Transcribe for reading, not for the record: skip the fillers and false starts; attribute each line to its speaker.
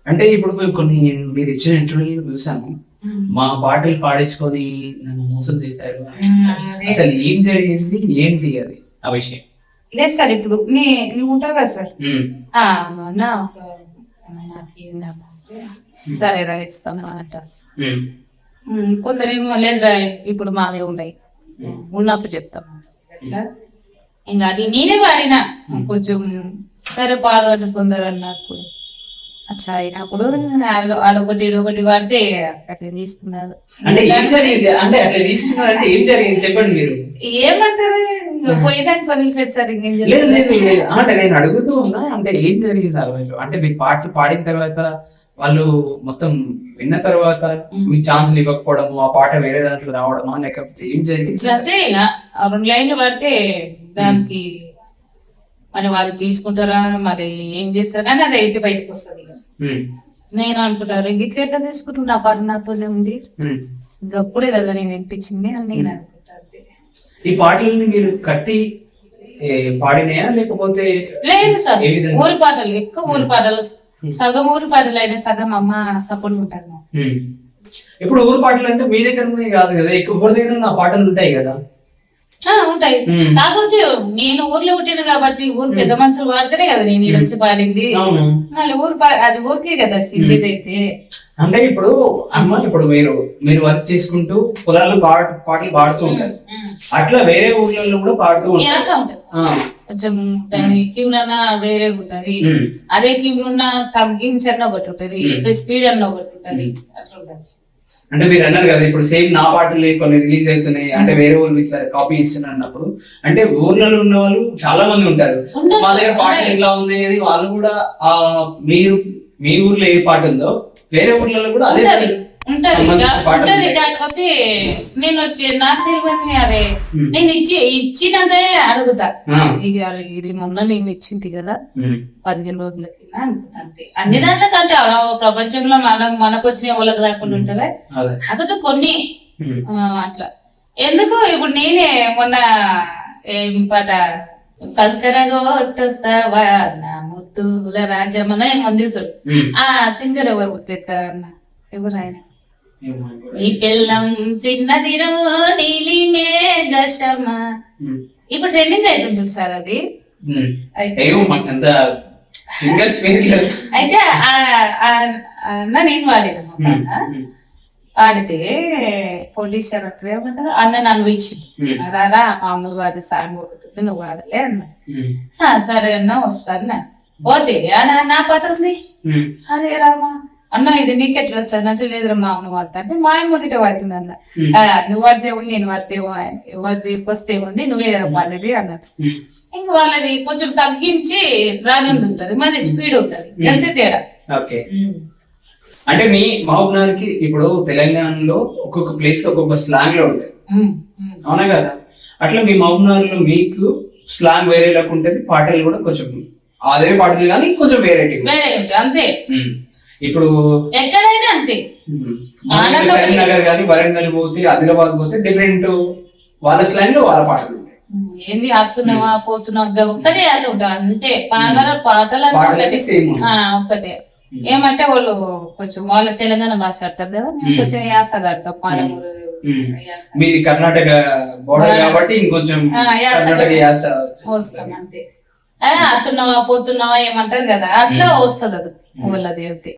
Speaker 1: అంటే ఇప్పుడు మేము కొన్ని మీరు ఇచ్చిన ఇంటర్వ్యూలు చూసాము, మా పాటలు పాడించుకొని నన్ను మోసం చేశారు. అసలు ఏం జరిగింది, ఏంటి అది ఆ విషయం?
Speaker 2: లేదు సార్, ఇప్పుడు నువ్వు ఉంటావు కదా సార్, సరే రా ఇస్తాను అంట. కొందరేమో లేదు ఇప్పుడు మావే ఉన్నాయి ఉన్నప్పుడు చెప్తాం ఇంకా అది నేనే పాడినా కొంచెం సరే పాడు కొందరు అన్నప్పుడు అట్లా అయినప్పుడు ఆడొకటి ఇడొకటి వాడితే అట్లా తీసుకున్నారు.
Speaker 1: అంటే అట్లా తీసుకున్నారు అంటే ఏం జరిగింది చెప్పండి మీరు.
Speaker 2: ఏమంటారు పోయేదానికి వదిలిపెట్టారు.
Speaker 1: అంటే నేను అడుగుతూ ఉన్నా, అంటే ఏం జరిగింది సార్? అంటే మీకు పాటలు పాడిన తర్వాత వాళ్ళు మొత్తం విన్న తర్వాత మీకు ఛాన్స్ ఇవ్వకపోవడము, ఆ పాట వేరే దాంట్లో రావడమా, లేకపోతే ఏం జరిగింది?
Speaker 2: అదే ఇలా 2 లైన్లు పడితే దానికి మరి వాళ్ళు తీసుకుంటారా, మరి ఏం చేస్తారు అని అది అయితే బయటకు వస్తుంది. నేను అనుకుంటారు ఇట్లా ఎట్లా తీసుకుంటున్నా, నా పాట నాతోనే ఉంది, ఇంకప్పుడే కదా నేను వినిపించింది అని నేను అనుకుంటాను.
Speaker 1: ఈ పాటలని మీరు కట్టి పాడినాయా లేకపోతే?
Speaker 2: లేదు సార్, ఊరి పాటలు ఎక్కువ, ఊరి పాటలు సగం ఊరి పాటలు అయినా సగం అమ్మ సపోర్ట్ ఉంటారు.
Speaker 1: ఇప్పుడు ఊరి పాటలు అంటే మీ దగ్గర కాదు కదా, ఎక్కువ దగ్గర నా పాటలు ఉంటాయి కదా.
Speaker 2: ఉంటాయి, కాకపోతే నేను ఊర్లో పుట్టిన కాబట్టి ఊరు పెద్ద మనుషులు పాడితేనే కదా నేను వచ్చి పాడింది. మళ్ళీ అది ఊరికే కదా సిద్ధిదైతే.
Speaker 1: అంటే ఇప్పుడు అమ్మ, ఇప్పుడు మీరు వర్క్ చేసుకుంటూ పొలాల్లో పాటలు పాడుతూ ఉంటారు, అట్లా వేరే ఊర్లలో కూడా పాడుతూ ఉంటారు.
Speaker 2: కొంచెం క్యూన్ అన్న వేరే ఉంటది, అదే క్యూన్ ఉన్న తగ్గించన్న ఒకటి ఉంటది, స్పీడ్ అన్న ఒకటి ఉంటది, అట్లా ఉంటది.
Speaker 1: అంటే మీరు అన్నారు కదా ఇప్పుడు సేమ్ నా పాటలు కొన్ని రిలీజ్ అవుతున్నాయి అంటే వేరే వాళ్ళు ఇట్లా కాపీ ఇస్తున్నారు అన్నప్పుడు, అంటే ఊర్లలో ఉన్న వాళ్ళు చాలా మంది ఉంటారు, మా దగ్గర పాటలు ఇలా ఉంది అనేది వాళ్ళు కూడా మీరు మీ ఊర్లో ఏ పాట ఉందో వేరే ఊర్లలో కూడా అదే
Speaker 2: ఉంటది. కాకపోతే నేను వచ్చి నాకు తెలియని అదే నేను ఇచ్చినదే అడుగుతా. ఇది మొన్న నేను ఇచ్చింది కదా 15 రోజులకి అంతే. అన్ని దాంట్లో కంటే ప్రపంచంలో మనకు వచ్చిన వాళ్ళకి రాకుండా ఉంటది. కాకపోతే కొన్ని అట్లా ఎందుకు ఇప్పుడు నేనే మొన్న ఏం పాట కంకరగొట్టొస్తావా నా ముత్తుల రాజ్యమన ఏముంది చూడు, ఆ సింగర్ ఎవరు పెట్టారు అన్న, ఎవరు ఆయన? ఈ పిల్లం చిన్నదిరో నీలి మేఘశమ, ఇప్పుడు ట్రెండింగ్ అవుతుంది చూడు సార్ అది. అయితే అన్న నేను వాడిన ఆడితే పోలీస్ ఏమంటారు అన్న నన్ను పిలిచి రారా మామూలు వాడి సాంగ్ ఒకటి నువ్వు వాడలే అన్న. సరే అన్న వస్తాను పోతే నా పాట ఉంది. అరే రామా అన్న ఇది నీకెట్లా వచ్చానంటే లేదురా మా అమ్మ వాడతా అంటే మా అమ్మ గిట్ట వాడుతుంది అన్న. నువ్వు వాడితేమో నేను వాడితేమో ఎవరిది వస్తేమో నువ్వే వాళ్ళది అన్నారు. ఇంక వాళ్ళది కొంచెం తగ్గించి రాగం ఉంటది, మాది స్పీడ్ ఉంటది, అంతే తేడా.
Speaker 1: ఓకే, అంటే మీ మహబూబ్నగర్ కి ఇప్పుడు తెలంగాణలో ఒక్కొక్క ప్లేస్ ఒక్కొక్క స్లాంగ్ లో ఉంటాయి అవునా కదా, అట్లా మీ మహబూబ్నగర్ లో మీకు స్లాంగ్ వేరేలా ఉంటది, పాటలు కూడా కొంచెం అదే పాటలు కానీ కొంచెం వెరైటీ
Speaker 2: అంతే.
Speaker 1: ఇప్పుడు
Speaker 2: ఎక్కడైనా అంతే,
Speaker 1: కరీంనగర్ కానీ వరంగల్ పోతే ఆదిలాబాద్ పోతే డిఫరెంట్ వాళ్ళ స్లాంగ్ లో వాళ్ళ పాటలు
Speaker 2: ఏంది ఆడుతున్నావా పోతున్నావా ఒక్కటే యాస ఉంటా అంతే. పాటలు ఒక్కటే. ఏమంటే వాళ్ళు కొంచెం వాళ్ళ తెలంగాణ భాష ఆడతారు కదా, మేము కొంచెం యాస ఆడతాం పాలమూరు.
Speaker 1: మీది కర్ణాటక బోర్డర్ కాబట్టి ఇంకొంచెం
Speaker 2: వస్తాం అంతే. ఆడుతున్నావా పోతున్నావా ఏమంటారు కదా, అట్లా వస్తుంది అది వాళ్ళది.